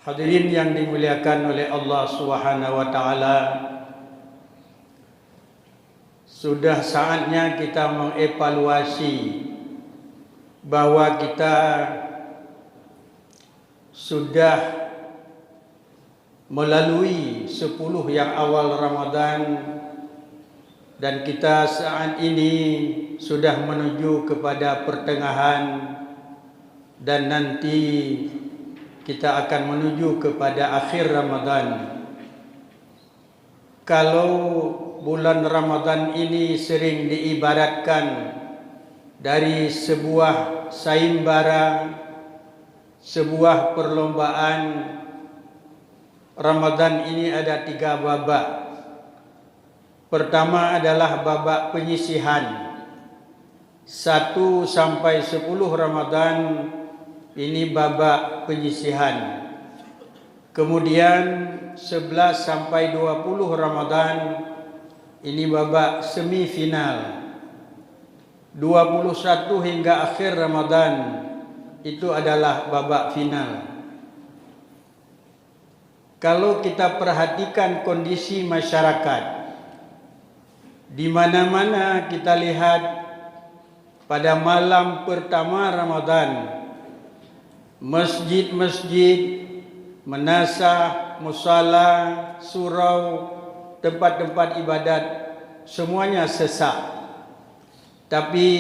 Hadirin yang dimuliakan oleh Allah Subhanahu wa taala, sudah saatnya kita mengevaluasi bahwa kita sudah melalui 10 yang awal Ramadan dan kita saat ini sudah menuju kepada pertengahan dan nanti kita akan menuju kepada akhir Ramadan. Kalau bulan Ramadan ini sering diibaratkan dari sebuah sayembara, sebuah perlombaan, Ramadan ini ada 3 babak. Pertama adalah babak penyisihan. 1 sampai 10 Ramadan ini babak penyisihan. Kemudian 11 sampai 20 Ramadan ini babak semifinal. 21 hingga akhir Ramadan itu adalah babak final. Kalau kita perhatikan kondisi masyarakat, di mana-mana kita lihat pada malam pertama Ramadan, masjid-masjid, menasah, musala, surau, tempat-tempat ibadat semuanya sesak. Tapi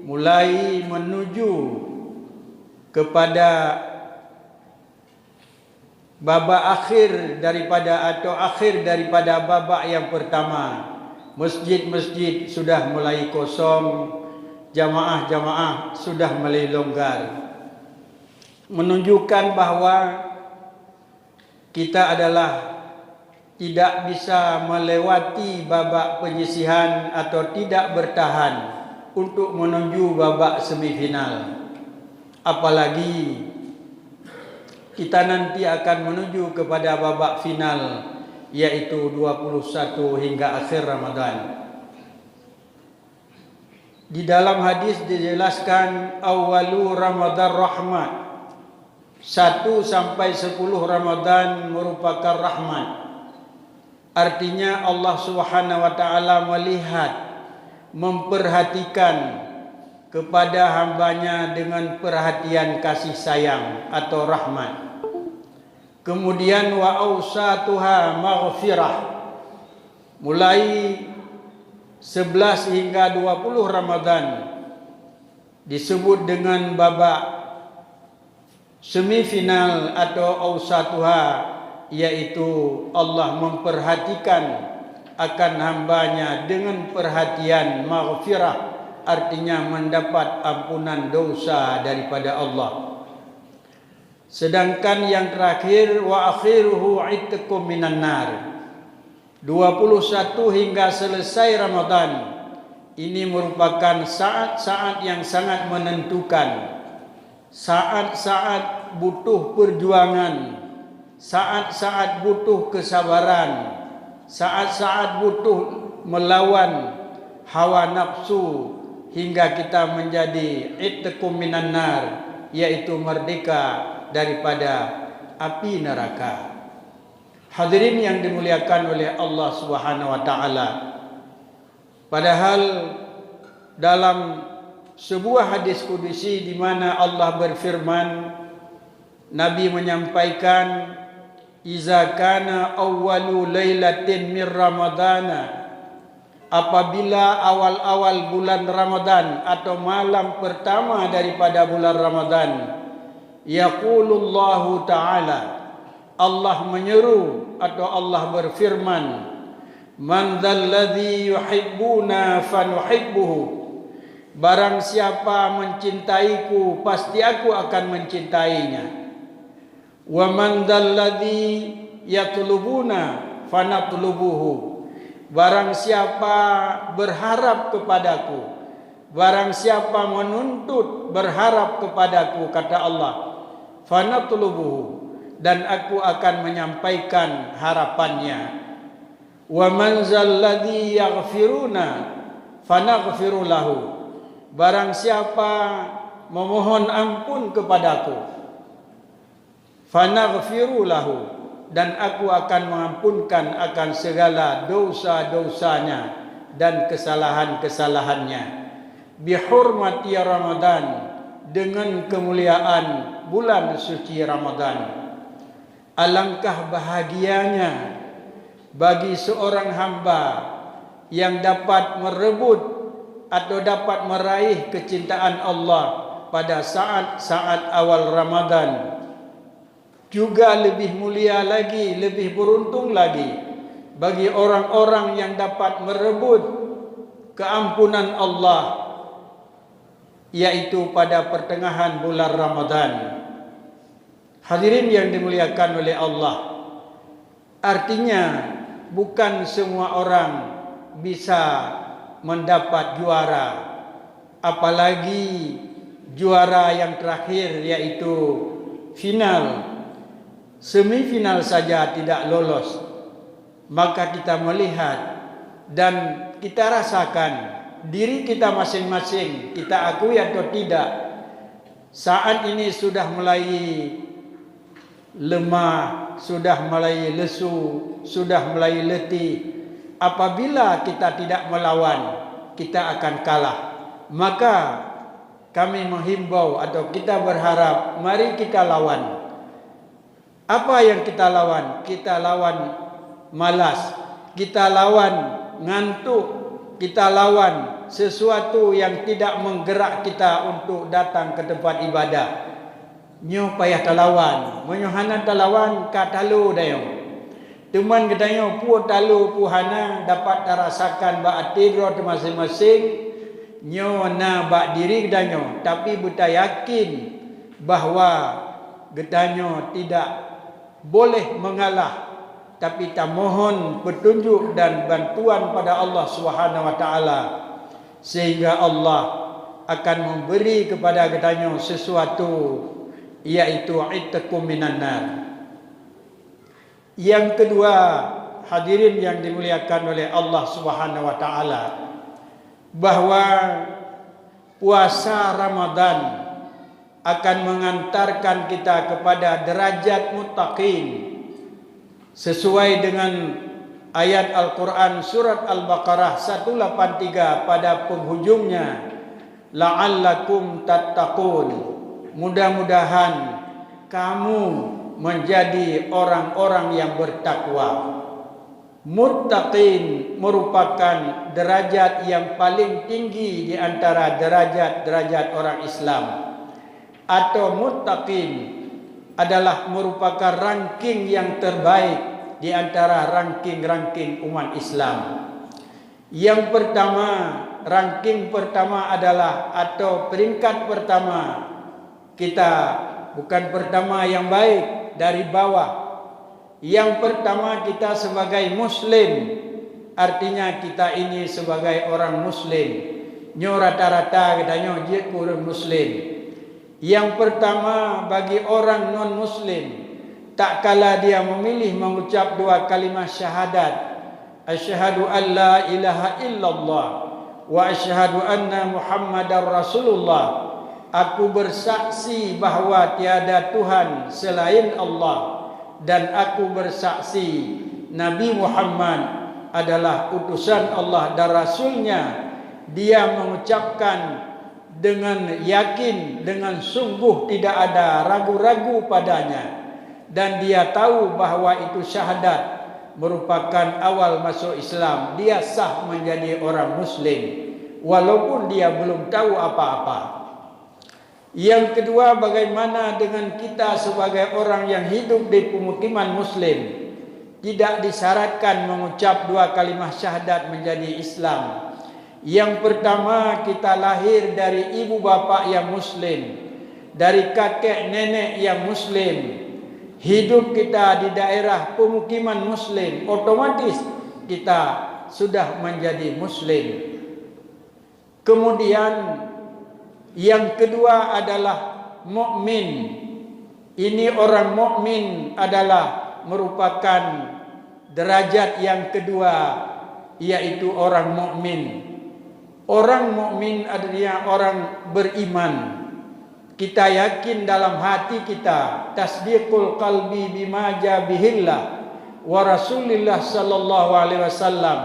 mulai menuju kepada babak akhir daripada babak yang pertama, masjid-masjid sudah mulai kosong, jamaah-jamaah sudah mulai longgar, menunjukkan bahwa kita adalah tidak bisa melewati babak penyisihan atau tidak bertahan untuk menuju babak semifinal. Apalagi kita nanti akan menuju kepada babak final, yaitu 21 hingga akhir Ramadan. Di dalam hadis dijelaskan awalu Ramadan rahmat. 1 sampai 10 Ramadan merupakan rahmat. Artinya Allah Subhanahu wa taala melihat, memperhatikan kepada hambanya dengan perhatian kasih sayang atau rahmat. Kemudian wa ausatuha maghfirah. Mulai 11 hingga 20 Ramadan disebut dengan babak semifinal atau ausatuha, yaitu Allah memperhatikan akan hambanya dengan perhatian maghfirah, artinya mendapat ampunan dosa daripada Allah. Sedangkan yang terakhir wa akhiruhu itqum minan nar, 21 hingga selesai Ramadan ini merupakan saat-saat yang sangat menentukan, saat-saat butuh perjuangan, saat-saat butuh kesabaran, saat-saat butuh melawan hawa nafsu hingga kita menjadi itqum minan nar, yaitu merdeka daripada api neraka. Hadirin yang dimuliakan oleh Allah Subhanahu wa taala, padahal dalam sebuah hadis kudusi di mana Allah berfirman, Nabi menyampaikan, iza kana awwalu lailatin min ramadana, apabila awal-awal bulan Ramadan atau malam pertama daripada bulan Ramadan, yaqulullahu ta'ala, Allah menyeru atau Allah berfirman, man dzalladzi yuhibbuna fanuhibbuhu, barang siapa mencintaiku pasti aku akan mencintainya. Wa man dzalladzi yatlubuna fanatlubuhu, barang siapa berharap kepadaku, barang siapa menuntut berharap kepadaku, kata Allah, fanatlubuhu, dan aku akan menyampaikan harapannya. Wa man dzalladzi yaghfiruna fanaghfiru lahu, barang siapa memohon ampun kepadaku, fanaghfiru lahu, dan aku akan mengampunkan akan segala dosa-dosanya dan kesalahan-kesalahannya. Bihurmati Ramadan, dengan kemuliaan bulan suci Ramadan. Alangkah bahagianya bagi seorang hamba yang dapat merebut atau dapat meraih kecintaan Allah pada saat-saat awal Ramadan. Juga lebih mulia lagi, lebih beruntung lagi bagi orang-orang yang dapat merebut keampunan Allah, yaitu pada pertengahan bulan Ramadan. Hadirin yang dimuliakan oleh Allah, artinya bukan semua orang bisa mendapat juara, apalagi juara yang terakhir, yaitu final. Semifinal saja tidak lolos. Maka kita melihat dan kita rasakan diri kita masing-masing, kita akui atau tidak, saat ini sudah mulai lemah, sudah mulai lesu, sudah mulai letih. Apabila kita tidak melawan, kita akan kalah. Maka kami menghimbau atau kita berharap, mari kita lawan. Apa yang kita lawan? Kita lawan malas, kita lawan ngantuk, kita lawan sesuatu yang tidak menggerak kita untuk datang ke tempat ibadah. Nyo payah talawan, menyohana talawan katalu dayo. Teman katanya pu talu puhana dapat terasakan ba atidro masing-masing. Nyo na ba diri katanya, tapi buta yakin bahwa katanya tidak boleh mengalah, tapi kita mohon petunjuk dan bantuan pada Allah Subhanahu wa taala, sehingga Allah akan memberi kepada katanya sesuatu, yaitu itqum minan nar. Yang kedua, hadirin yang dimuliakan oleh Allah Subhanahu wa taala, bahwa puasa Ramadan akan mengantarkan kita kepada derajat muttaqin sesuai dengan ayat Al-Quran surat Al-Baqarah 183 pada penghujungnya, la'allakum tattaqun, mudah-mudahan kamu menjadi orang-orang yang bertakwa. Muttaqin merupakan derajat yang paling tinggi di antara derajat-derajat orang Islam, atau muttaqin adalah merupakan ranking yang terbaik di antara ranking-ranking umat Islam. Yang pertama, ranking pertama adalah, atau peringkat pertama, kita bukan pertama yang baik dari bawah. Yang pertama kita sebagai muslim, artinya kita ini sebagai orang muslim. Nyo rata-rata katanya dia kurang muslim. Yang pertama bagi orang non-muslim, tak kala dia memilih mengucap dua kalimat syahadat, asyhadu an la ilaha illallah wa asyhadu anna muhammadar rasulullah, aku bersaksi bahwa tiada Tuhan selain Allah, dan aku bersaksi Nabi Muhammad adalah utusan Allah dan Rasulnya. Dia mengucapkan dengan yakin, dengan sungguh, tidak ada ragu-ragu padanya, dan dia tahu bahwa itu syahadat merupakan awal masuk Islam. Dia sah menjadi orang muslim walaupun dia belum tahu apa-apa. Yang kedua, bagaimana dengan kita sebagai orang yang hidup di pemukiman muslim, tidak disyaratkan mengucap dua kalimat syahadat menjadi Islam. Yang pertama, kita lahir dari ibu bapa yang muslim, dari kakek nenek yang muslim. Hidup kita di daerah pemukiman muslim, otomatis kita sudah menjadi muslim. Kemudian yang kedua adalah mukmin. Ini orang mukmin adalah merupakan derajat yang kedua, yaitu orang mukmin. Orang mukmin adalah orang beriman. Kita yakin dalam hati kita, tasdiqul qalbi bima jabihillah wa Rasulillah sallallahu alaihi wasallam.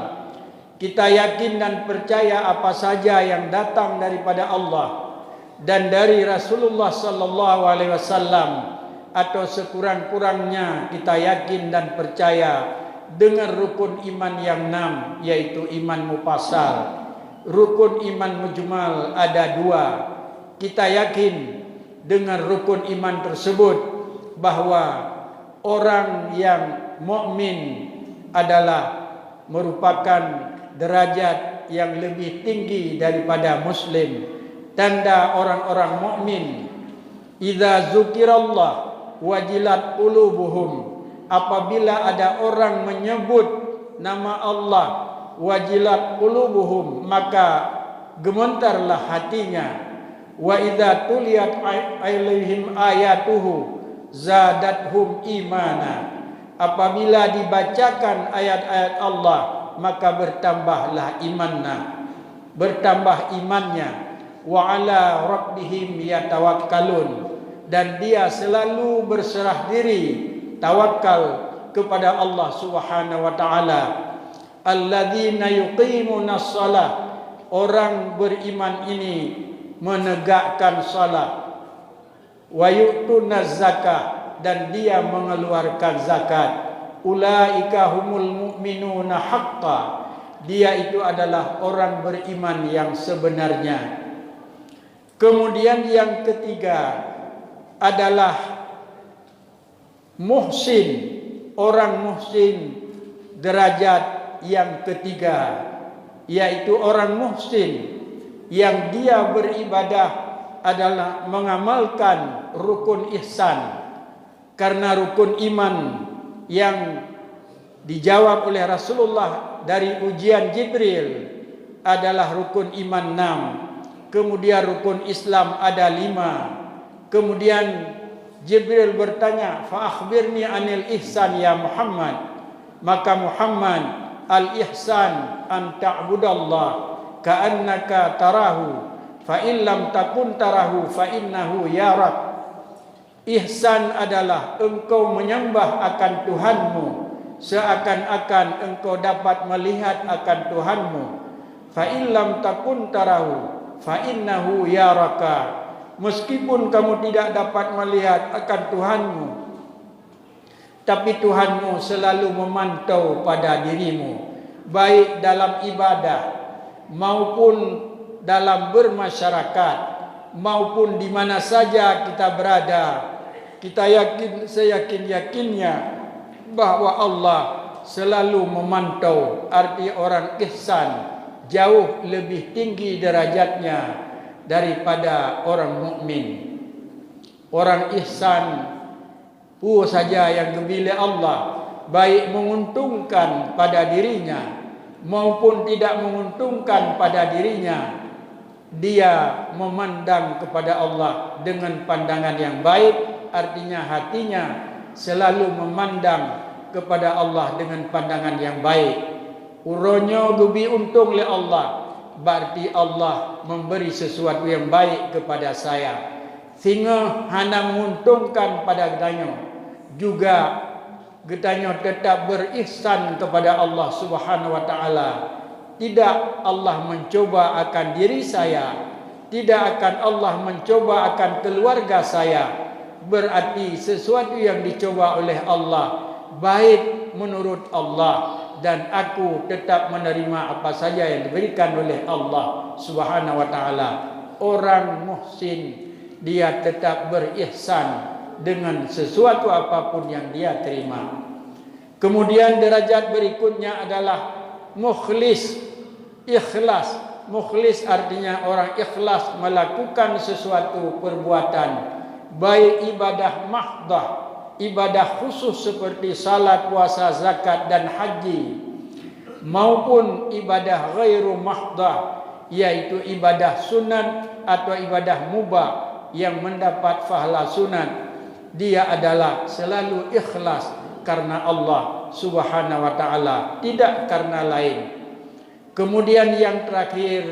Kita yakin dan percaya apa saja yang datang daripada Allah dan dari Rasulullah sallallahu alaihi wasallam, atau sekurang-kurangnya kita yakin dan percaya dengan rukun iman yang 6, yaitu iman mufassal. Rukun iman mujmal ada 2. Kita yakin dengan rukun iman tersebut bahwa orang yang mukmin adalah merupakan derajat yang lebih tinggi daripada muslim. Tanda orang-orang mukmin, idza zukirallah wajilat qulubuhum, apabila ada orang menyebut nama Allah, wajilat qulubuhum, maka gemetarlah hatinya. Wa idza tuliyat alaihim ayatuhu zadathum imana, apabila dibacakan ayat-ayat Allah maka bertambahlah bertambah imannya. Wa ala rabbihim yatawakkalun, dan dia selalu berserah diri, tawakal kepada Allah Subhanahu wa taala. Alladzina yuqimuna shalah, orang beriman ini menegakkan salat. Wa yu'tuna zakah, dan dia mengeluarkan zakat. Ulaika humul mu'minuna haqqan, dia itu adalah orang beriman yang sebenarnya. Kemudian yang ketiga adalah muhsin, orang muhsin derajat yang ketiga, yaitu orang muhsin yang dia beribadah adalah mengamalkan rukun ihsan. Karena rukun iman yang dijawab oleh Rasulullah dari ujian Jibril adalah rukun iman 6. Kemudian rukun Islam ada 5. Kemudian Jibril bertanya, fa akhbirni anil ihsan ya Muhammad. Maka Muhammad, al ihsan an ta'budallah ka'annaka tarahu, fa in lam takun tarahu fa innahu yarak. Ihsan adalah engkau menyembah akan Tuhanmu seakan-akan engkau dapat melihat akan Tuhanmu. Fa in lam takun tarahu fa innahu yaraka, meskipun kamu tidak dapat melihat akan Tuhanmu, tapi Tuhanmu selalu memantau pada dirimu, baik dalam ibadah maupun dalam bermasyarakat, maupun di mana saja kita berada. Kita yakin, seyakin-yakinnya bahwa Allah selalu memantau. Arti orang ihsan jauh lebih tinggi derajatnya daripada orang mukmin. Orang ihsan saja yang dipilih Allah, baik menguntungkan pada dirinya maupun tidak menguntungkan pada dirinya, dia memandang kepada Allah dengan pandangan yang baik. Artinya hatinya selalu memandang kepada Allah dengan pandangan yang baik. Uronyo gubi untung le Allah, berarti Allah memberi sesuatu yang baik kepada saya, sehingga hana menguntungkan pada gedanyo. Juga gedanyo tetap berihsan kepada Allah Subhanahu wa taala. Tidak Allah mencoba akan diri saya, tidak akan Allah mencoba akan keluarga saya. Berarti sesuatu yang dicoba oleh Allah baik menurut Allah, dan aku tetap menerima apa saja yang diberikan oleh Allah Subhanahu wa taala. Orang muhsin dia tetap berihsan dengan sesuatu apapun yang dia terima. Kemudian derajat berikutnya adalah mukhlis, ikhlas. Mukhlis artinya orang ikhlas melakukan sesuatu perbuatan, baik ibadah mahdah, ibadah khusus seperti salat, puasa, zakat dan haji, maupun ibadah ghairu mahdah, yaitu ibadah sunat atau ibadah mubah yang mendapat pahala sunat. Dia adalah selalu ikhlas karena Allah Subhanahu wa taala, tidak karena lain. Kemudian yang terakhir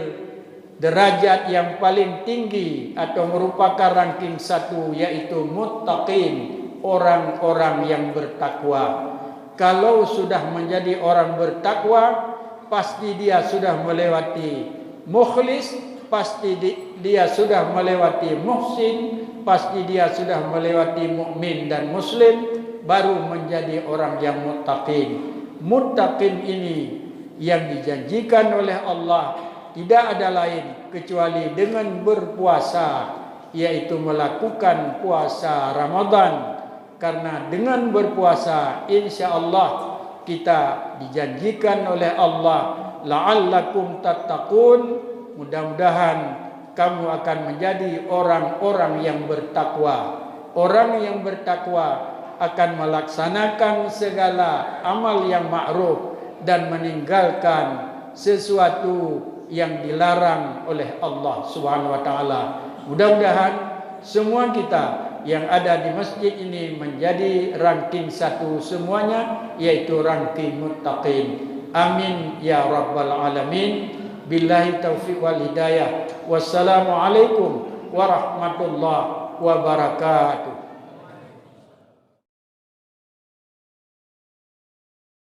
derajat yang paling tinggi atau merupakan ranking 1 yaitu muttaqin, orang-orang yang bertakwa. Kalau sudah menjadi orang bertakwa, pasti dia sudah melewati mukhlis, pasti dia sudah melewati muhsin, pasti dia sudah melewati mukmin dan muslim, baru menjadi orang yang muttaqin. Muttaqin ini yang dijanjikan oleh Allah tidak ada lain kecuali dengan berpuasa, yaitu melakukan puasa Ramadan. Karena dengan berpuasa insya-Allah kita dijanjikan oleh Allah la'allakum tattaqun, mudah-mudahan kamu akan menjadi orang-orang yang bertakwa. Orang yang bertakwa akan melaksanakan segala amal yang ma'ruf dan meninggalkan sesuatu yang dilarang oleh Allah Subhanahu wa taala. Mudah-mudahan semua kita yang ada di masjid ini menjadi ranking 1 semuanya, yaitu ranking muttaqin. Amin ya rabbal alamin. Billahi taufiq wal hidayah. Wassalamualaikum warahmatullahi wabarakatuh.